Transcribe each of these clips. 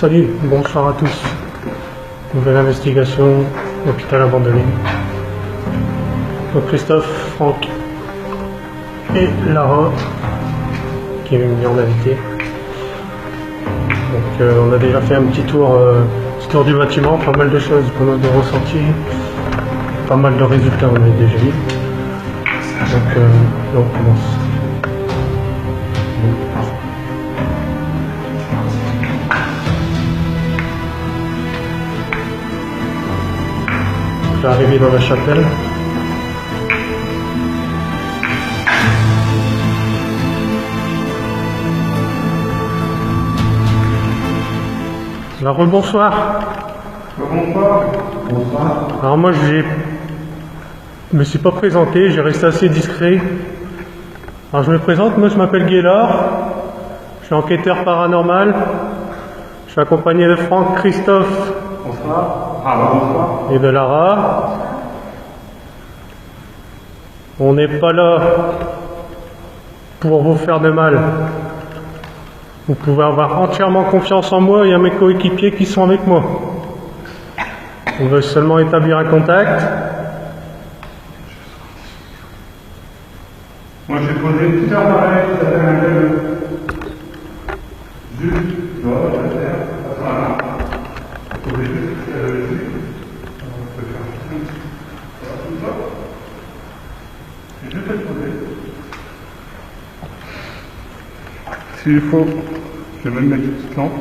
Salut, bonsoir à tous. Nouvelle investigation, hôpital abandonné. Donc Christophe, Franck et Lara qui m'ont mis en invité. Donc on a déjà fait un petit tour du bâtiment, pas mal de choses, pas mal de ressentis, pas mal de résultats on a déjà eu. Donc là on commence. Je vais arriver dans la chapelle. Alors bonsoir. Bonsoir. Bonsoir. Alors moi je me suis pas présenté, j'ai resté assez discret. Alors je me présente, moi je m'appelle Gaylord, je suis enquêteur paranormal, je suis accompagné de Franck, Christophe Bonsoir. Bonsoir. et de Lara. On n'est pas là pour vous faire de mal. Vous pouvez avoir entièrement confiance en moi et à mes coéquipiers qui sont avec moi. On veut seulement établir un contact. Moi j'ai posé une petite appareil qui s'appelle un tel juste, tu vois, la terre, voilà. J'ai posé juste jus. On peut faire comme ça. J'ai juste à le poser. S'il faut, je vais même mettre une petite lampe.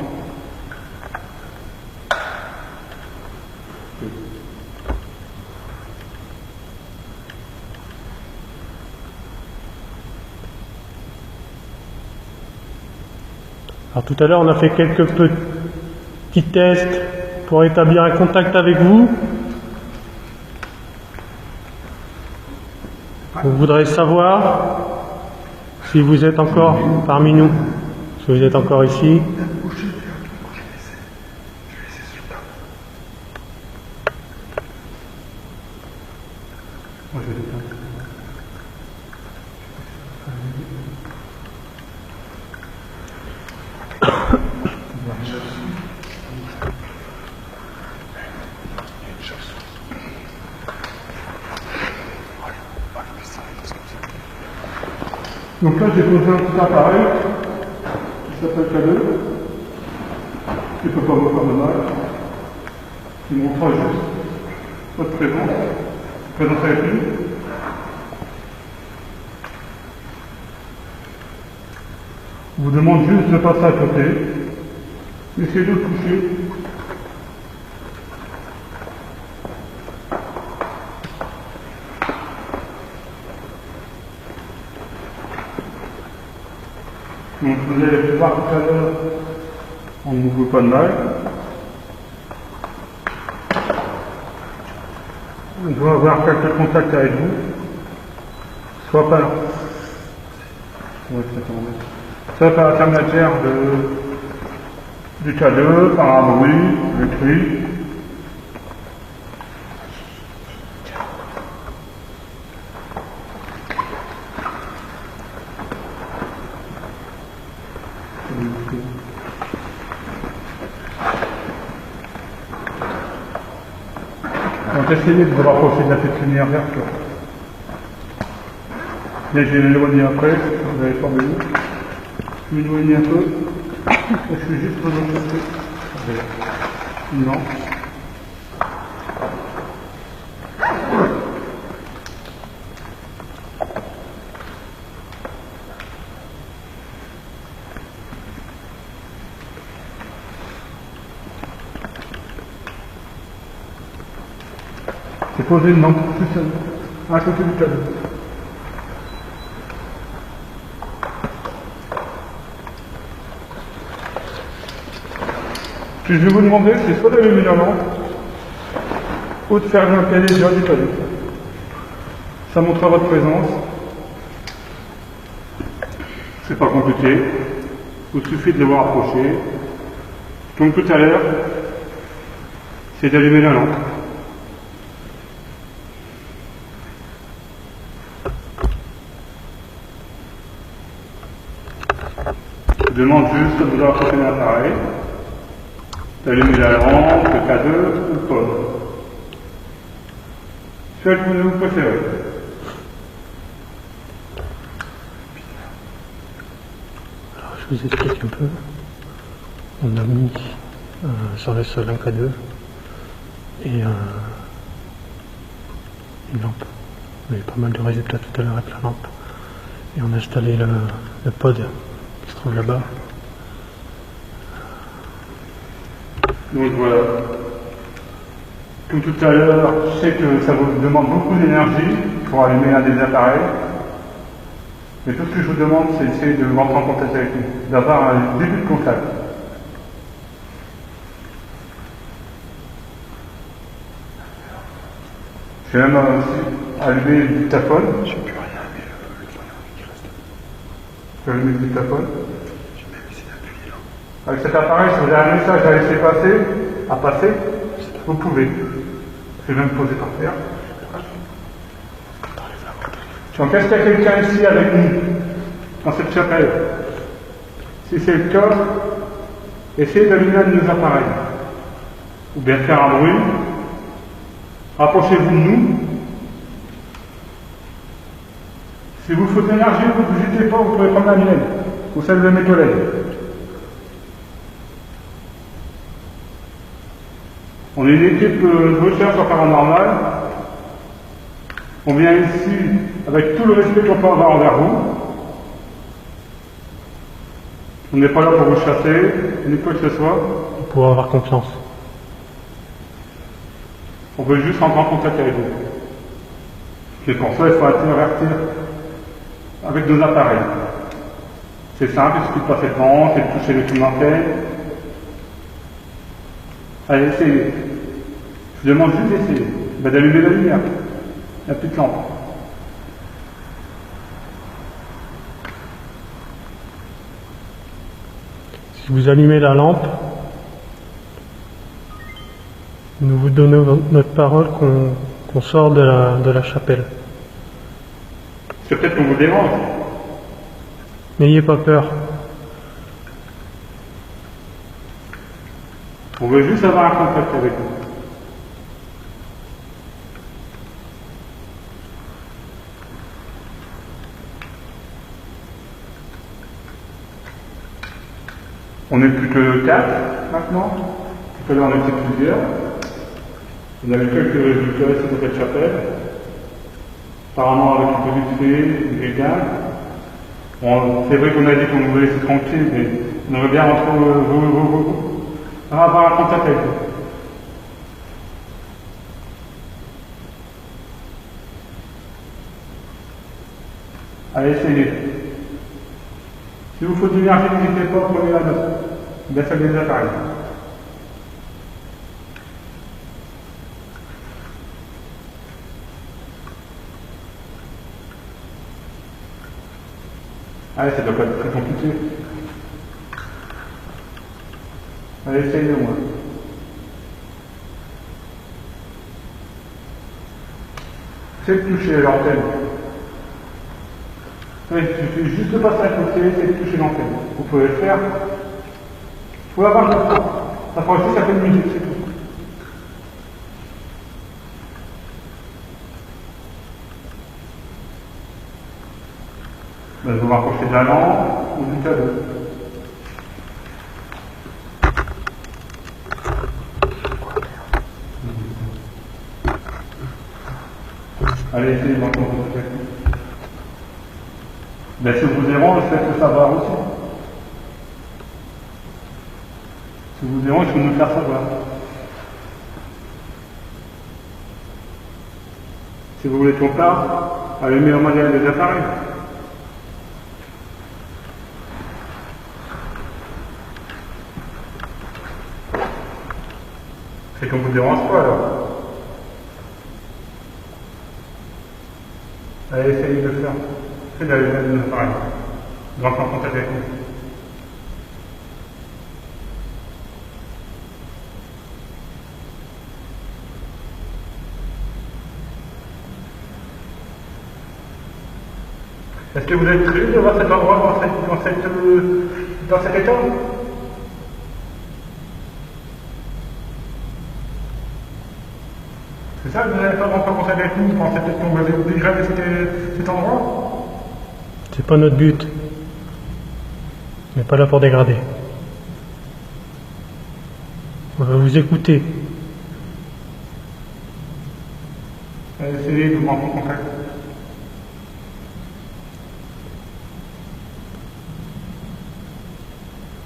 Alors tout à l'heure, on a fait quelques petits tests pour établir un contact avec vous. On voudrait savoir si vous êtes encore parmi nous, si vous êtes encore ici. Moi je vais l'éteindre. Donc là j'ai posé un petit appareil qui s'appelle K2, qui ne peut pas me faire de mal, qui montre juste votre présence avec lui. On vous demande juste de passer à côté, essayez de le toucher. Donc vous allez pu voir tout à l'heure, on ne vous veut pas de mal. On doit avoir quelques contacts avec vous, soit par l'intermédiaire du K2, par un bruit, le cri. Donc essayez de vous rapprocher de la petite lumière verte. Là, je vais l'éloigner après, vous allez tomber où. Je vais m'éloigner un peu. Je suis juste dans le côté. Non. C'est posé une lampe tout seul, à côté du cadeau. Ce que je vais vous demander, c'est soit d'allumer la lampe, ou de faire grimper les yeux du cadeau. Ça montrera votre présence. C'est pas compliqué. Il vous suffit de le voir approcher. Comme tout à l'heure, c'est d'allumer la lampe. Je demande juste de vous approcher d'un appareil. Allumez la lampe, le K2, le pause. Celui que vous préférez. Alors je vous explique un peu. On a mis sur le sol un K2 et une lampe. On a eu pas mal de résultats tout à l'heure avec la lampe. Et on a installé le pod qui se trouve là-bas. Donc voilà. Comme tout à l'heure, je sais que ça vous demande beaucoup d'énergie pour allumer l'un des appareils. Mais tout ce que je vous demande, c'est d'essayer de rentrer en contact avec nous, d'avoir un début de contact. Je vais même aussi allumer le dictaphone. Je ne sais plus rien, mais le moyen qui reste. Je vais allumer le dictaphone. Je vais même essayer d'appuyer là. Avec cet appareil, si vous avez un message à laisser passer, vous pouvez. Je vais même poser par terre. Donc est-ce qu'il y a quelqu'un ici avec nous, dans cette chapelle? Si c'est le cas, essayez d'allumer un de nos appareils. Ou bien faire un bruit. Rapprochez-vous de nous. Si vous faut de l'énergie, vous n'hésitez pas, vous pouvez prendre la mienne, ou celle de mes collègues. On est une équipe de recherche en paranormal. On vient ici avec tout le respect qu'on peut avoir envers vous. On n'est pas là pour vous chasser, ni quoi que ce soit. Pour avoir confiance. On veut juste rentrer en contact avec vous. Et pour ça, il faut intervertir avec nos appareils. C'est simple, il suffit de passer devant, c'est de toucher les plumes d'antenne. Allez, essayez. Je vous demande juste d'essayer. D'allumer la lumière, la petite lampe. Si vous allumez la lampe, nous vous donnons notre parole qu'on sort de la chapelle. C'est peut-être qu'on vous dérange. N'ayez pas peur. On veut juste avoir un contact avec vous. On n'est plus que 4 maintenant. Tout à l'heure on était plusieurs. On avait quelques résultats ici dans cette chapelle. Apparemment avec un peu de fée, des dingues. Bon, c'est vrai qu'on a dit qu'on nous laissait tranquille, mais on aurait bien rentré avoir un contact avec vous. Allez, essayez. Si vous faut de l'énergie, n'hésitez pas, prenez la note. Bien ça des appareils. Allez, ça doit pas être très compliqué. Allez, essayez moi. C'est de toucher l'antenne. Il suffit juste de passer à côté et de toucher l'antenne. Vous pouvez le faire. Il faut avoir le temps. Ça prend juste à peine une minute, c'est tout. Ben, vous rapprochez de la lampe ou du cadeau. Allez, essayez d'entendre votre tête. Ben, si vous dérange, faites-le savoir aussi. Si vous dérange, il faut nous le faire savoir. Si vous voulez qu'on parte, allumez le modèle des appareils. C'est qu'on ne vous dérange pas alors. Allez, essayez de le faire. C'est d'allumer les appareils. De rentrer en contact avec nous. Est-ce que vous êtes curieux de voir cet endroit dans cet état? C'est ça que vous n'allez pas rentrer en contact avec nous, vous pensez peut-être qu'on va vous dégrader cet endroit? C'est pas notre but. On n'est pas là pour dégrader. On va vous écouter. Essayez de vous rentrer en contact.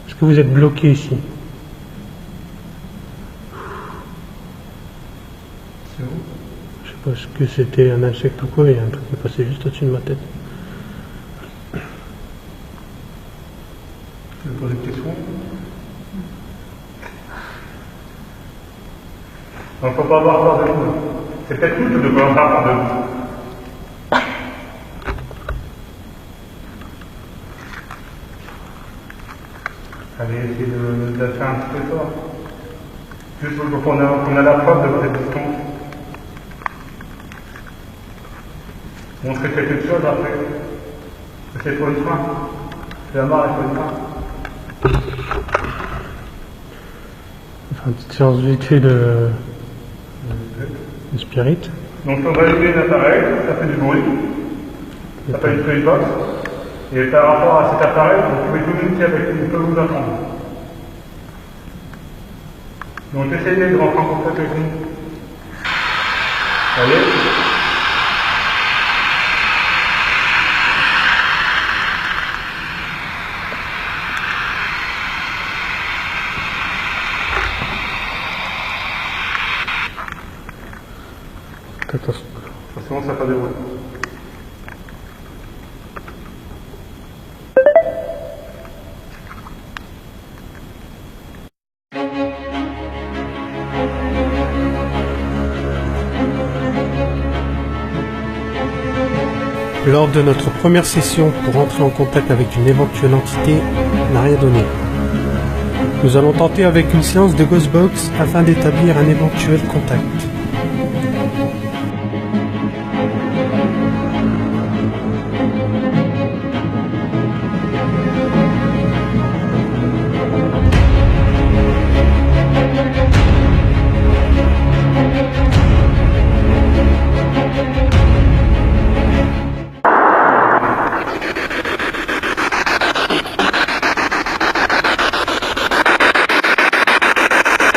Est-ce que vous êtes bloqué ici? C'est où? Je sais pas ce que c'était, un insecte ou quoi, il y a un truc qui est passé juste au-dessus de ma tête. Je vais poser une question. Il ne faut pas avoir peur de nous. C'est peut-être nous qui devons avoir peur de nous. Allez, essayez de faire un petit effort. Juste pour qu'on a la preuve de votre existence. Montrez quelque chose après. C'est pour une fin. C'est la mort et pour une fin. Enfin, une petite séance vite fait de spirit. Donc on va allumer l'appareil, ça fait du bruit. Ça s'appelle une spirit box. Et par rapport à cet appareil, vous pouvez communiquer avec lui, il peut vous entendre. Donc essayez de rentrer en contact avec nous. Allez. Attention. Ça commence à faire des bruits. Lors de notre première session pour entrer en contact avec une éventuelle entité, n'a rien donné. Nous allons tenter avec une séance de Ghostbox afin d'établir un éventuel contact.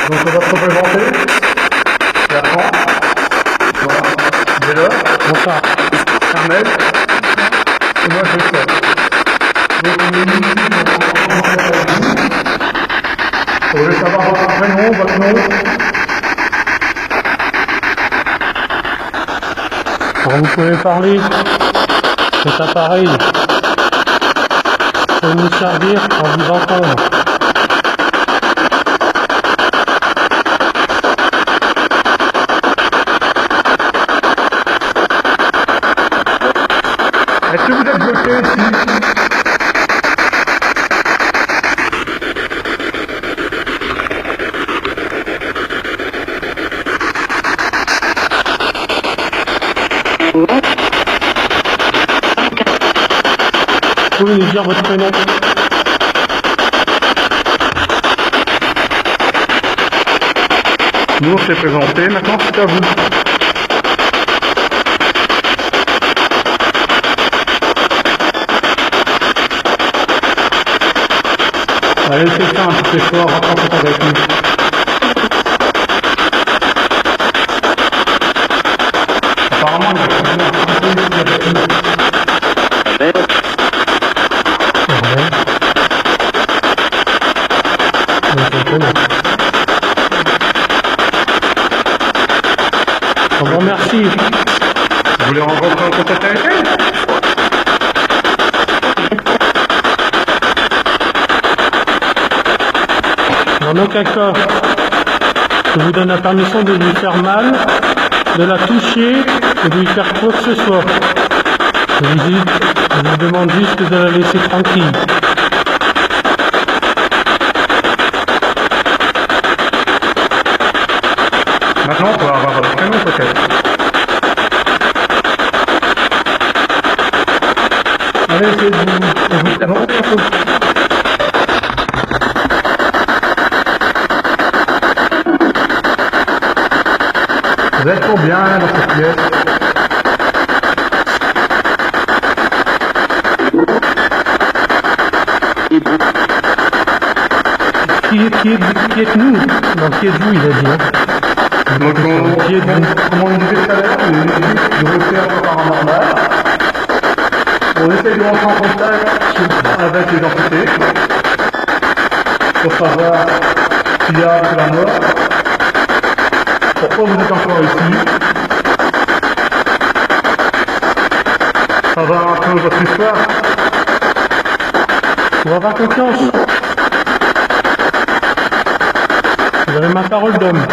Donc on va se représenter. La France. Voilà. Déjà. Bonsoir. Armel. Et moi je sais. Donc on est ici pour commencer avec vous. Vous voulez savoir votre prénom, votre nom? Alors vous pouvez parler. Cet appareil peut nous servir à vous entendre. Est-ce que vous êtes bloqué ici? Vous pouvez nous dire votre prénom? Nous on s'est présenté, maintenant c'est à vous. Allez, c'est ça, un petit effort, rentrez en contact avec nous. Apparemment, il y a quelqu'un ici avec nous. On vous remercie. Vous voulez rentrer en contact avec elle? En aucun cas, je vous donne la permission de lui faire mal, de la toucher et de lui faire quoi que ce soit. Je vous demande juste de la laisser tranquille. Maintenant, on peut avoir votre prénom peut-être. Allez, essayez de vous présenter un peu. Vous êtes combien dans cette pièce? Qui êtes-nous? Non, qui êtes-vous, il a dit. Hein. Donc, Qui êtes-vous? comme on disait tout à l'heure, on est une équipe de recherche paranormale. On essaie de rentrer en contact avec les entités pour savoir s'il y a de la mort, pourquoi vous êtes encore ici, savoir un peu votre histoire. Faut avoir confiance. Vous avez ma parole d'homme.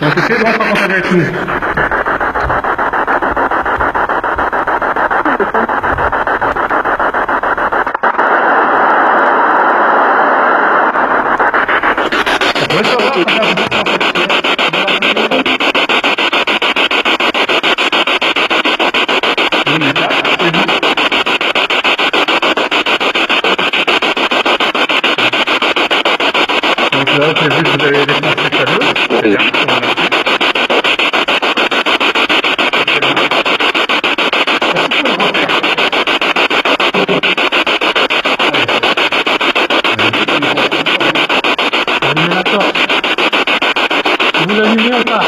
Donc essayez de rentrer en contact avec nous. On va savoir combien vous êtes en fait. On est là, c'est vous. Donc là, j'ai vu que vous avez défoncé le cadeau. C'est bien, on va remercier. Allumez la torche. Vous l'allumez ou pas?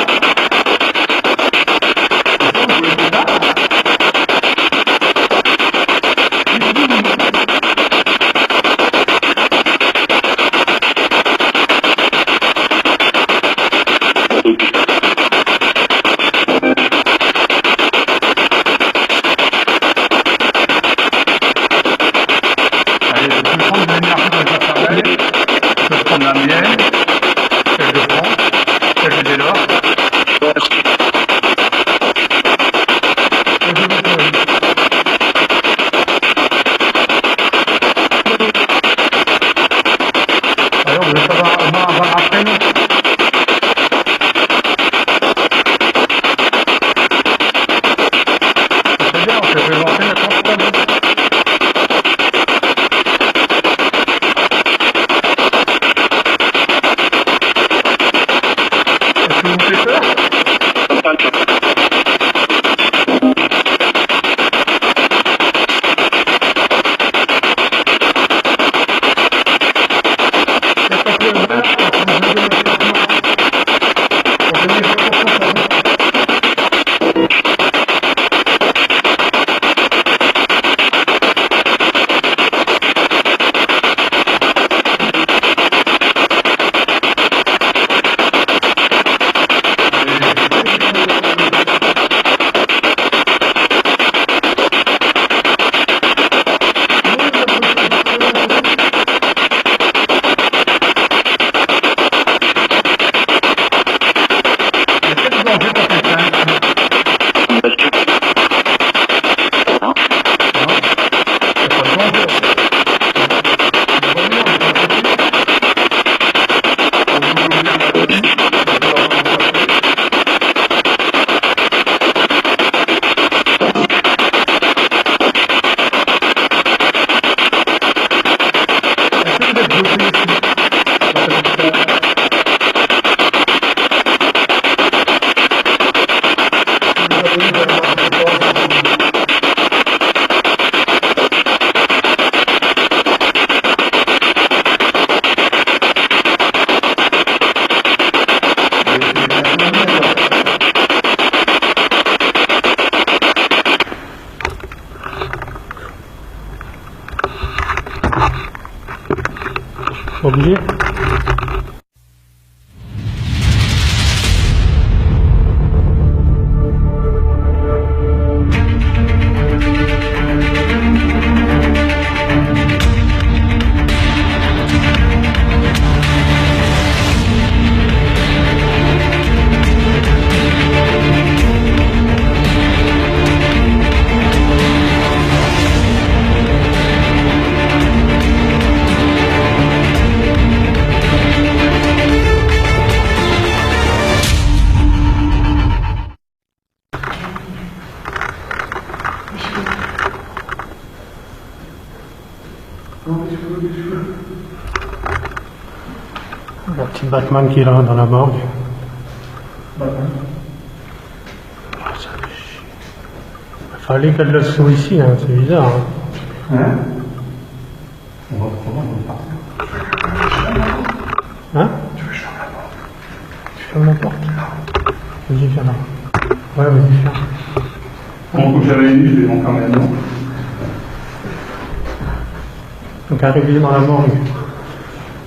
Allez, je peux prendre de l'énergie dans les appareils. Je peux prendre la mienne, celle de France, celle de Delors. Et je vous prie. Alors, vous voulez savoir avoir un prénom? C'est bien, on peut présenter maintenant tout à l'heure. Est-ce que vous faites peur? Batman qui est là dans la morgue. Batman. Ah, ça fait chier. Fallait qu'elle le soit ici, hein, c'est bizarre. Hein. Hein? On va partir. Hein? Tu veux que je ferme la porte? Tu fermes la porte? Vas-y, ferme. Ouais, vas-y, ferme. Bon, comme j'avais dit, je vais m'enfermer là-dedans. Donc arrivé dans la morgue,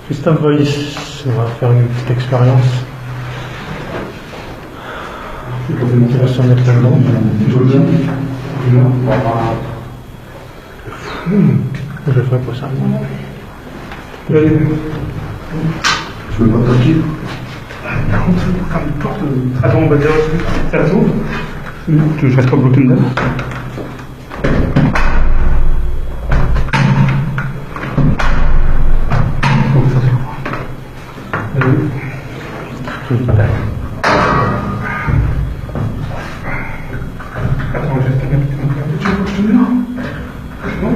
Christophe Voice, on va faire une petite expérience. Il va se mettre là-dedans. Je ferai pas ça. Je veux pas toquer. Par contre, c'est pour faire une porte. Attends, on va dire ça s'ouvre. Tu ne fasses pas bloquer dedans. Attends, je vais te mettre. Tu veux que je te mette là? Non,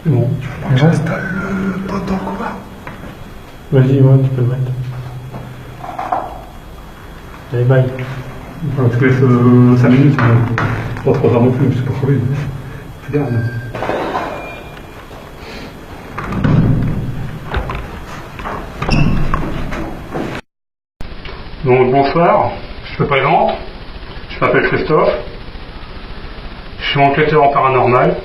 Bon, j'installe le pote dans le couloir. vas-y, ouais, tu peux le mettre. Allez, bye. Enfin, tu laisses 5 minutes, pas trop tard non plus, c'est pas trop vite. C'est bien. Donc bonsoir, je me présente, je m'appelle Christophe, je suis enquêteur en paranormal.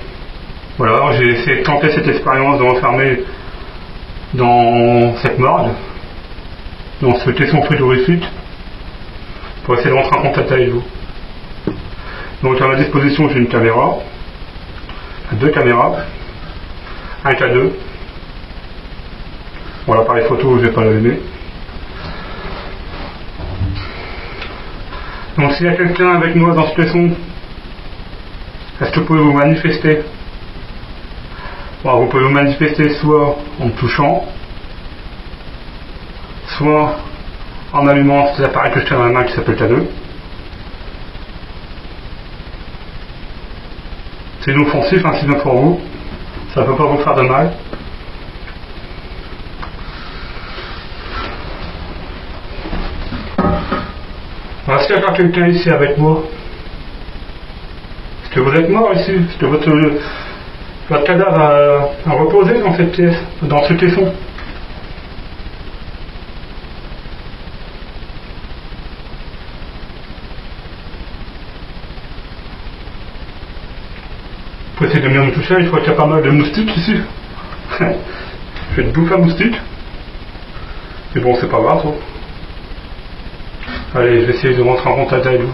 Voilà, j'ai essayé de tenter cette expérience de m'enfermer dans cette morgue, dans ce caisson frigorifique, pour essayer de rentrer en contact avec vous. Donc à ma disposition j'ai une caméra, 2 caméras, un K2. Bon, l'appareil photo je vais pas l'allumer. Donc s'il y a quelqu'un avec moi dans ce caisson, est-ce que vous pouvez vous manifester? Bon, vous pouvez vous manifester soit en me touchant, soit en allumant cet appareil que je tiens dans la main qui s'appelle K2. C'est inoffensif, ainsi bien pour vous, ça ne peut pas vous faire de mal. Alors, est-ce qu'il y a quelqu'un ici avec moi? Est-ce que vous êtes mort ici? Est-ce que votre cadavre a reposé dans cette pièce, dans ce caisson? Pour essayer de bien me toucher, il faut qu'il y a pas mal de moustiques ici. Je vais te bouffer un moustique. Mais bon, c'est pas grave, ça. Allez, je vais essayer de rentrer en contact avec vous.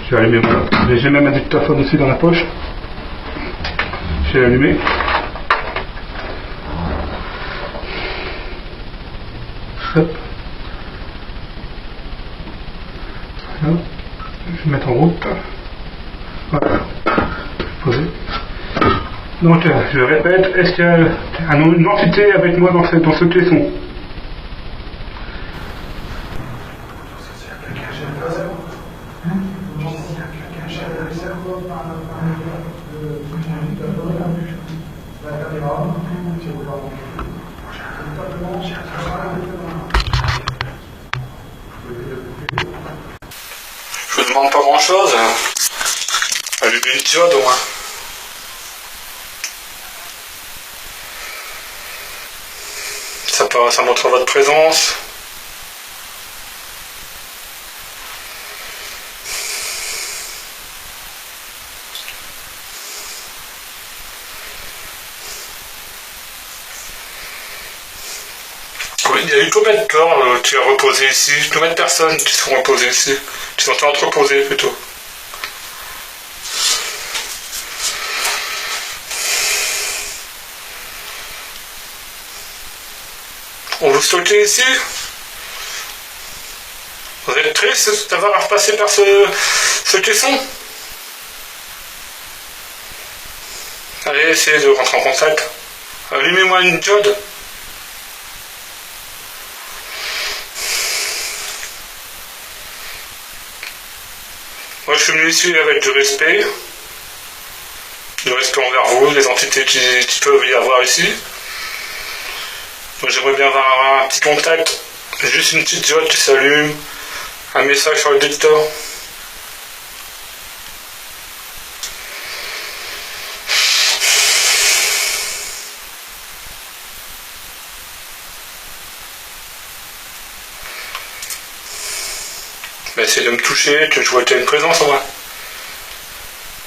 Je vais allumer mon... J'ai même un dictaphone aussi dans la poche. Je vais l'allumer. Hop. Voilà. Je vais mettre en route. Voilà. Poser. Donc, je répète, est-ce qu'il y a une entité avec moi dans ce caisson? Je vous demande pas grand chose. Allumez une diode au moins. Ça montre votre présence. Oui, il y a eu combien de corps qui a reposé ici? Combien de personnes qui sont reposées ici? Qui sont entreposées plutôt? On vous stockez ici? Vous êtes triste d'avoir à repasser par ce caisson? Allez, essayez de rentrer en contact. Allumez-moi une diode. Moi, je suis venu ici avec du respect envers vous, les entités qui peuvent y avoir ici. Moi, j'aimerais bien avoir un petit contact, juste une petite diode qui s'allume, un message sur le dictateur. Essayez de me toucher, que je vois qu'il y a une présence en moi.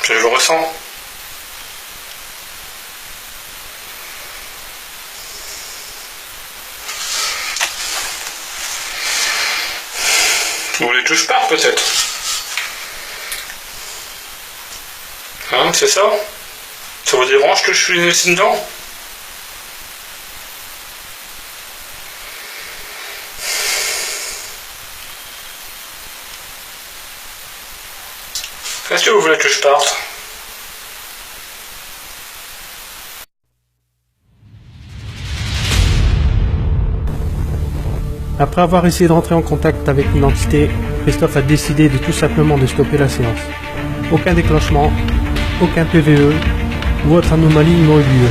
Que je le ressens. Vous voulez que je parte peut-être? Hein, c'est ça? Ça vous dérange que je suis ici dedans? Est-ce que vous voulez que je parte? Après avoir essayé de rentrer en contact avec une entité, Christophe a décidé de tout simplement de stopper la séance. Aucun déclenchement, aucun PVE ou autre anomalie n'ont eu lieu.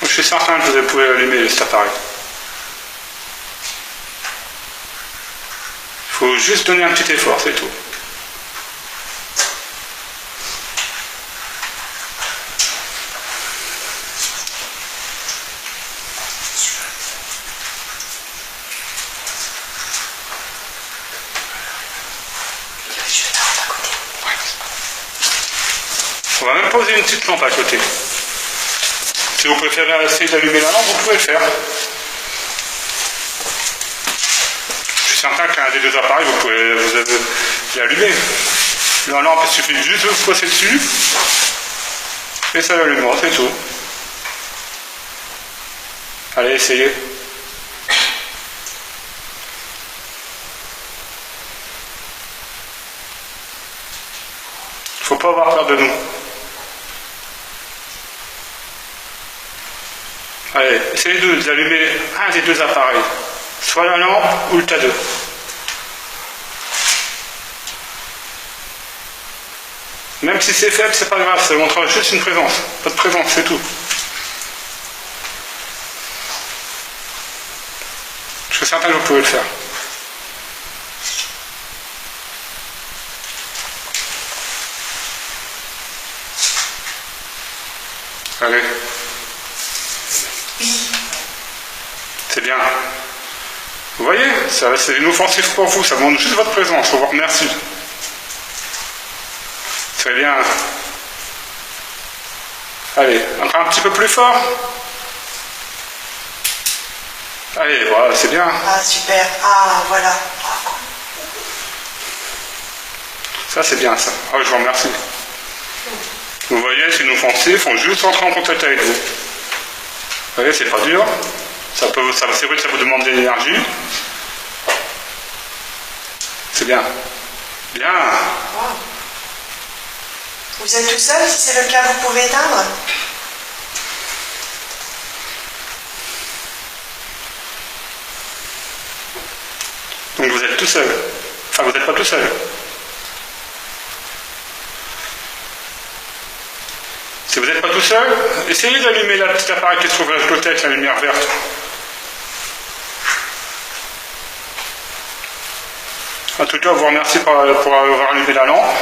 Je suis certain que vous pouvez allumer cet appareil. Il faut juste donner un petit effort, c'est tout. On va même poser une petite lampe à côté. Si vous préférez essayer d'allumer la lampe, vous pouvez le faire. Je suis certain qu'un des deux appareils, vous pouvez l'allumer. La lampe, il suffit juste de vous passer dessus. Et ça l'allumera, c'est tout. Allez, essayez. Faut pas avoir peur de nous. Allez, essayez d'allumer un des deux appareils, soit la lampe ou le T2. Même si c'est faible, c'est pas grave, ça montrera juste une présence. Pas de présence, c'est tout. Je suis certain que vous pouvez le faire. Allez. C'est bien. Vous voyez, c'est inoffensif pour vous, ça montre juste votre présence, je vous remercie. Très bien. Allez, encore un petit peu plus fort. Allez, voilà, c'est bien. Ah, super. Ah, voilà. Ça, c'est bien, ça. Ah, je vous remercie. Vous voyez, c'est inoffensif, on juste entrer en contact avec vous. Vous voyez, c'est pas dur. C'est vrai que ça vous demande de l'énergie. C'est bien. Bien. Wow. Vous êtes tout seul? Si c'est le cas, vous pouvez éteindre? Donc vous êtes tout seul. Enfin, vous n'êtes pas tout seul. Si vous n'êtes pas tout seul, essayez d'allumer la petite appareil qui se trouve à côté avec la lumière verte. En tout cas, je vous remercie pour avoir allumé la lampe.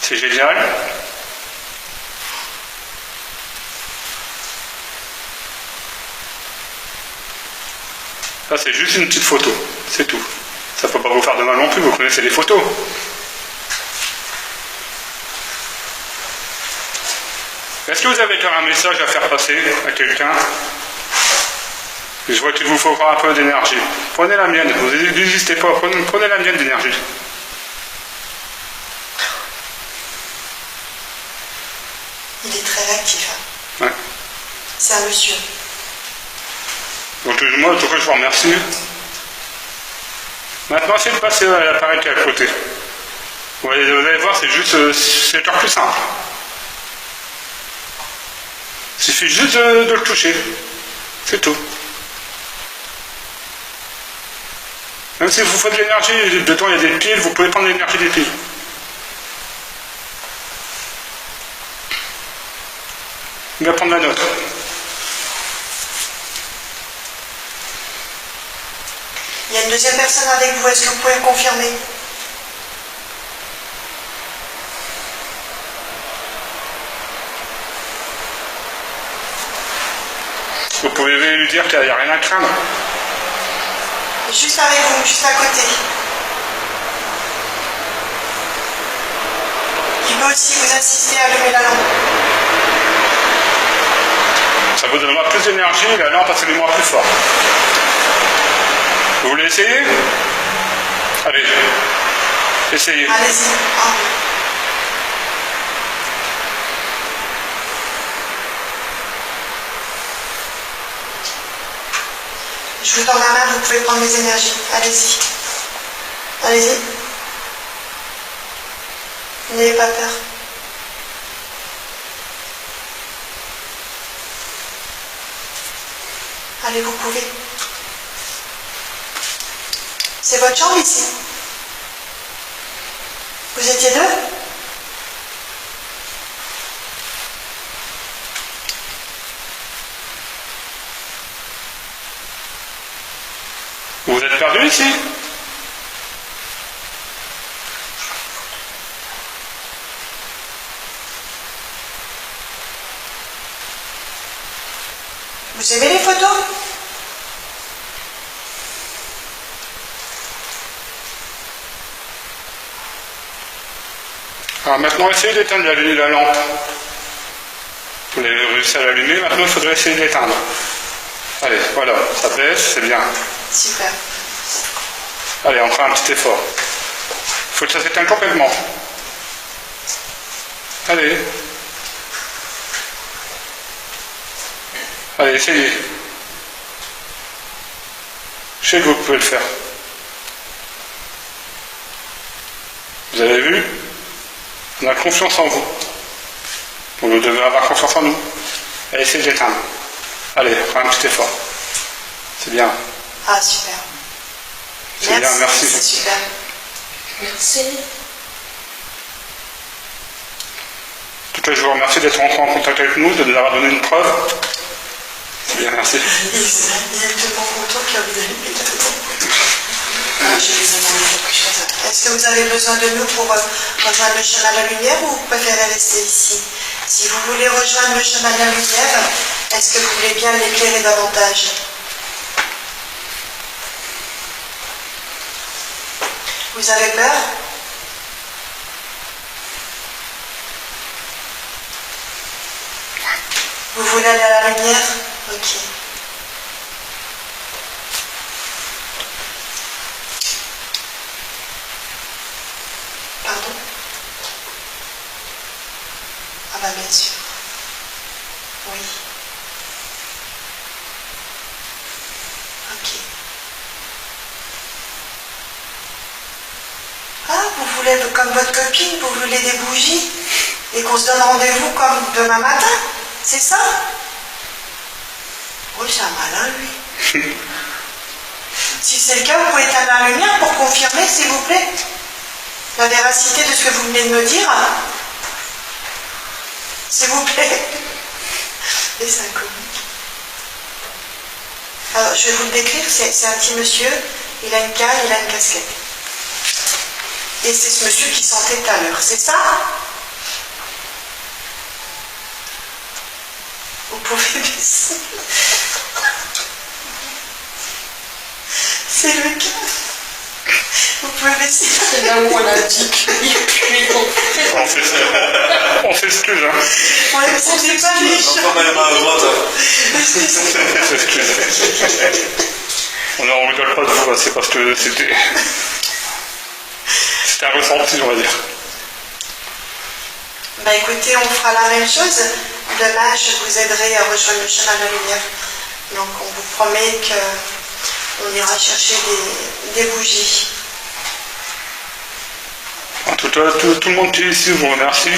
C'est génial. Ça, c'est juste une petite photo. C'est tout. Ça ne peut pas vous faire de mal non plus, vous connaissez les photos. Est-ce que vous avez un message à faire passer à quelqu'un? Je vois qu'il vous faudra un peu d'énergie. Prenez la mienne, vous n'hésitez pas, prenez la mienne d'énergie. Il est très réactif. Ouais. C'est un monsieur. Donc moi, en tout cas, je vous remercie. Maintenant, essayez de passer à l'appareil qui est à côté. Vous allez voir, c'est juste, c'est encore plus simple. Il suffit juste de le toucher. C'est tout. Même si vous faites de l'énergie, dedans il y a des piles, vous pouvez prendre l'énergie des piles. Il va prendre la note. Il y a une deuxième personne avec vous, est-ce que vous pouvez me confirmer? Vous pouvez lui dire qu'il n'y a rien à craindre. Juste avec vous, juste à côté. Il peut aussi vous assister à allumer la lampe. Ça vous donnera plus d'énergie, la lampe allumera plus fort. Vous voulez essayer? Allez, essayez. Allez-y. Ah. Je vous tends la main, vous pouvez prendre les énergies. Allez-y. Allez-y. N'ayez pas peur. Allez, vous pouvez. C'est votre chambre ici? Vous étiez deux? Vous êtes perdu ici? Vous aimez les photos? Alors maintenant, essayez d'éteindre la lampe. Vous l'avez réussi à l'allumer, maintenant il faudrait essayer d'éteindre. Allez, voilà, ça baisse, c'est bien. Super. Allez, encore un petit effort. Il faut que ça s'éteigne complètement. Allez. Allez, essayez. Je sais que vous pouvez le faire. Vous avez vu? On a confiance en vous. Vous devez avoir confiance en nous. Allez, essayez de l'éteindre. Allez, encore un petit effort. C'est bien. Ah, super. C'est bien, merci. C'est super. Merci. En tout cas, je vous remercie d'être rentré en contact avec nous, de nous avoir donné une preuve. C'est bien, merci. Il est tellement content qu'il a vous donné une je vais vous demander quelque chose. Est-ce que vous avez besoin de nous pour rejoindre le chemin de la lumière ou vous préférez rester ici? Si vous voulez rejoindre le chemin de la lumière, est-ce que vous voulez bien l'éclairer davantage? Vous avez peur? Vous voulez aller à la lumière? Ok. Pardon? Ah bah bien sûr. Oui. Ok. Ah, vous voulez, comme votre copine, vous voulez des bougies et qu'on se donne rendez-vous comme demain matin? C'est ça? Oui, c'est un malin, lui. Si c'est le cas, vous pouvez éteindre la lumière pour confirmer, s'il vous plaît, la véracité de ce que vous venez de me dire. S'il vous plaît. Et c'est inconnu. Alors, je vais vous le décrire, c'est un petit monsieur, il a une canne, il a une casquette. Et c'est ce monsieur qui sentait tout à l'heure, c'est ça? Vous pouvez baisser. C'est le cas. Vous pouvez baisser. C'est là où on a dit qu'il puis On s'excuse, hein. Ouais, c'est pas riche. Quand même à droite. On s'excuse. On n'en rigole pas de vous, c'est parce que c'était un ressenti, on va dire. Bah écoutez, on fera la même chose. Demain, je vous aiderai à rejoindre le chemin de la lumière. Donc on vous promet qu'on ira chercher des bougies. En tout cas, tout le monde qui est ici vous remercie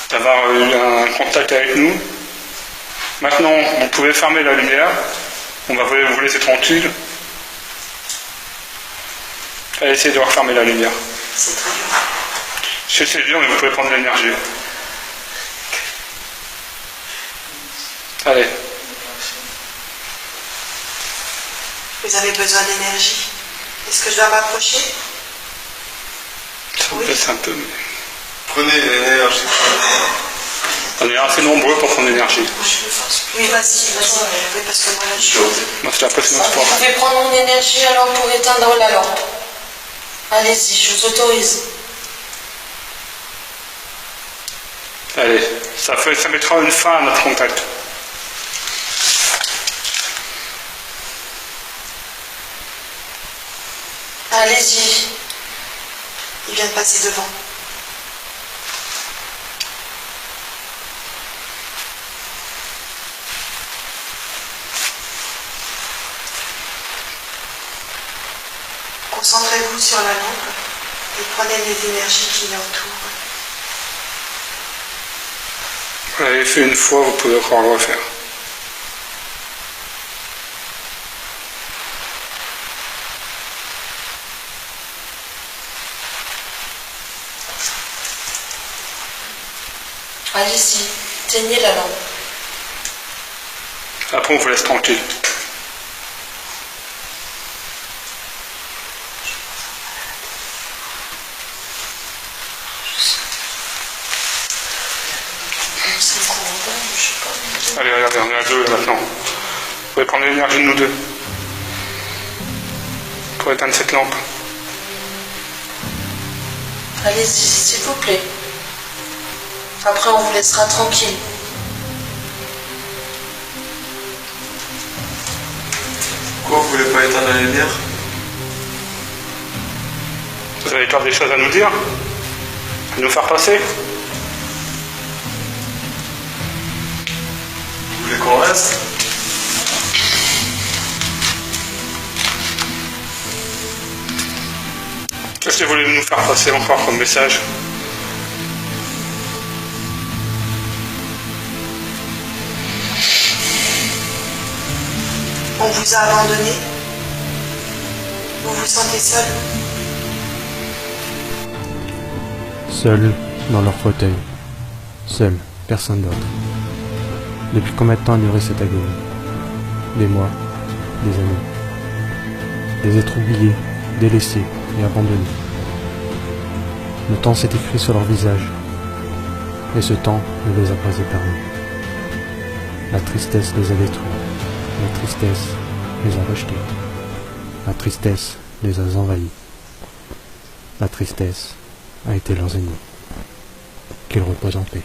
d'avoir eu un contact avec nous. Maintenant, vous pouvez fermer la lumière. On va vous laisser tranquille. Allez, essayez de refermer la lumière. C'est très dur. Je sais que c'est dur, mais vous pouvez prendre de l'énergie. Allez. Vous avez besoin d'énergie. Est-ce que je dois m'approcher? Ça vous laisse un peu, mais... Prenez l'énergie. On est assez nombreux pour prendre l'énergie. Oui, vas-y. Oui, parce que moi là, je suis... Moi, j'ai l'impression de Vous sport. pouvez prendre mon énergie alors pour éteindre la lampe. Allez-y, je vous autorise. Allez, ça mettra une fin à notre contact. Allez-y. Il vient de passer devant. Concentrez-vous sur la lampe et prenez les énergies qui l'entourent. Vous l'avez fait une fois, vous pouvez encore le refaire. Allez-y, éteignez la lampe. Après, on vous laisse tranquille. Allez, regardez, on est à deux là, maintenant. Vous pouvez prendre l'énergie de nous deux pour éteindre cette lampe. Allez-y, s'il vous plaît. Après, on vous laissera tranquille. Pourquoi vous voulez pas éteindre la lumière? Vous avez encore des choses à nous dire? À nous faire passer? Vous voulez qu'on reste? Qu'est-ce que vous voulez nous faire passer encore comme message? On vous a abandonné. Vous vous sentez seul. Seuls dans leur fauteuil. Seuls, personne d'autre. Depuis combien de temps a duré cette agonie? Des mois, des années. Des êtres oubliés, délaissés et abandonnés. Le temps s'est écrit sur leur visage. Et ce temps ne les a pas épargnés. La tristesse les a détruits. La tristesse les a rejetés. La tristesse les a envahis. La tristesse a été leurs ennemis. Qu'ils reposent en paix.